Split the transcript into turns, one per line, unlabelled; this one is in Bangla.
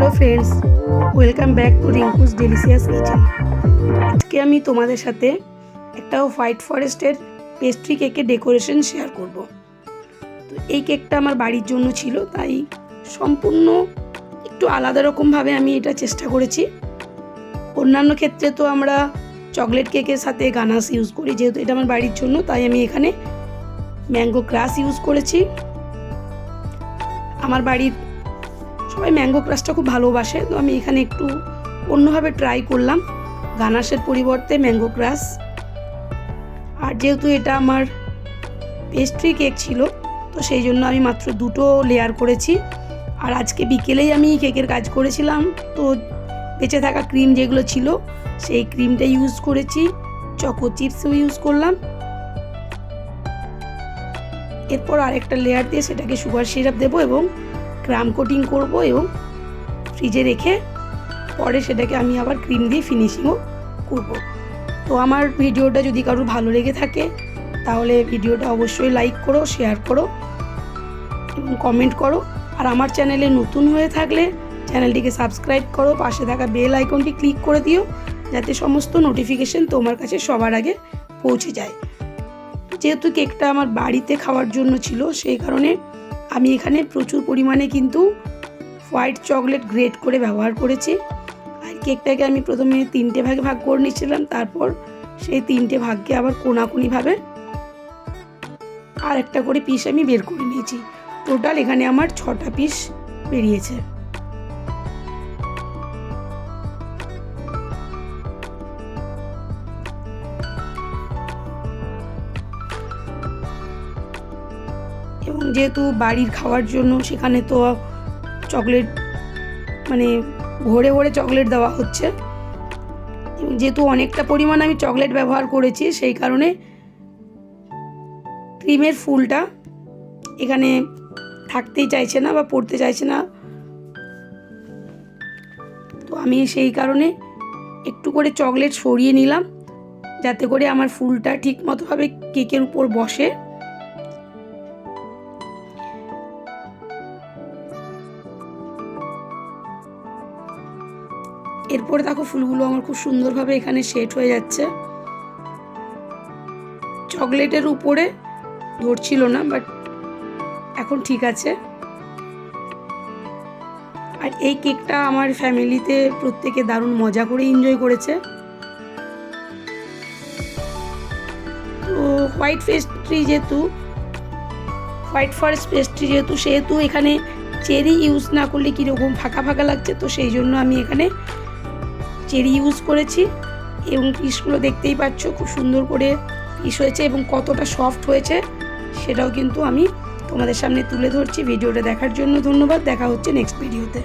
Hello friends, welcome back to Rinku's delicious kitchen. আজকে আমি তোমাদের সাথে একটা হোয়াইট ফরেস্টের পেস্ট্রি কেকের ডেকোরেশন শেয়ার করব। তো এই কেকটা আমার বাড়ির জন্য ছিল, তাই সম্পূর্ণ একটু আলাদা রকমভাবে আমি এটা চেষ্টা করেছি। অন্যান্য ক্ষেত্রে তো আমরা চকলেট কেকের সাথে গানাশ ইউজ করি, যেহেতু এটা আমার বাড়ির জন্য তাই আমি এখানে ম্যাঙ্গো ক্রাশ ইউজ করেছি। আমার বাড়ির সবাই ম্যাঙ্গো ক্রাশটা খুব ভালোবাসে, তো আমি এখানে একটু অন্যভাবে ট্রাই করলাম, গানাশের পরিবর্তে ম্যাঙ্গো ক্রাশ। আর যেহেতু এটা আমার পেস্ট্রি কেক ছিল, তো সেই জন্য আমি মাত্র 2টো লেয়ার করেছি। আর আজকে বিকেলেই আমি কেকের কাজ করেছিলাম, তো বেঁচে থাকা ক্রিম যেগুলো ছিল সেই ক্রিমটা ইউজ করেছি, চকো চিপসও ইউজ করলাম। এরপর আরেকটা লেয়ার দিয়ে সেটাকে সুগার সিরাপ দেবো এবং ক্রাম কোটিং করব এবং ফ্রিজে রেখে পরে সেটাকে আমি আবার ক্রিম দিয়ে ফিনিশিংও করব। তো আমার ভিডিওটা যদি কারোর ভালো লেগে থাকে তাহলে ভিডিওটা অবশ্যই লাইক করো, শেয়ার করো এবং কমেন্ট করো। আর আমার চ্যানেলে নতুন হয়ে থাকলে চ্যানেলটিকে সাবস্ক্রাইব করো, পাশে থাকা বেল আইকনটি ক্লিক করে দিও যাতে সমস্ত নোটিফিকেশন তোমার কাছে সবার আগে পৌঁছে যায়। যেহেতু কেকটা আমার বাড়িতে খাওয়ার জন্য ছিল, সেই কারণে আমি এখানে প্রচুর পরিমাণে কিন্তু হোয়াইট চকলেট গ্রেট করে ব্যবহার করেছি। আর কেকটাকে আমি প্রথমে 3টে ভাগে ভাগ করে নিয়েছিলাম, তারপর সেই 3টে ভাগকে আবার কোনাকুনিভাবে আর একটা করে পিস আমি বের করে নিয়েছি। টোটাল এখানে আমার 6টা পিস বেরিয়েছে। এবং যেহেতু বাড়ির খাওয়ার জন্য সেখানে তো চকলেট মানে ভরে ভরে চকলেট দেওয়া হচ্ছে, এবং যেহেতু অনেকটা পরিমাণ আমি চকলেট ব্যবহার করেছি সেই কারণে ক্রিমের ফুলটা এখানে থাকতেই চাইছে না বা পড়তে চাইছে না। তো আমি সেই কারণে একটু করে চকলেট সরিয়ে নিলাম যাতে করে আমার ফুলটা ঠিক মতোভাবে কেকের উপর বসে। এরপরে দেখো ফুলগুলো আমার খুব সুন্দরভাবে এখানে সেট হয়ে যাচ্ছে। চকলেটের উপরে ধরছিল না, বাট এখন ঠিক আছে। আর এই কেকটা আমার ফ্যামিলিতে প্রত্যেকে দারুণ মজা করে এনজয় করেছে। তো হোয়াইট ফরেস্ট পেস্ট্রি সেহেতু এখানে চেরি ইউজ না করলে কীরকম ফাঁকা ফাঁকা লাগছে, তো সেই জন্য আমি এখানে চেরি ইউজ করেছি। এবং পিসগুলো দেখতেই পাচ্ছ খুব সুন্দর করে পিস হয়েছে এবং কতটা সফট হয়েছে সেটাও কিন্তু আমি তোমাদের সামনে তুলে ধরছি। ভিডিওটা দেখার জন্য ধন্যবাদ। দেখা হচ্ছে নেক্সট ভিডিওতে।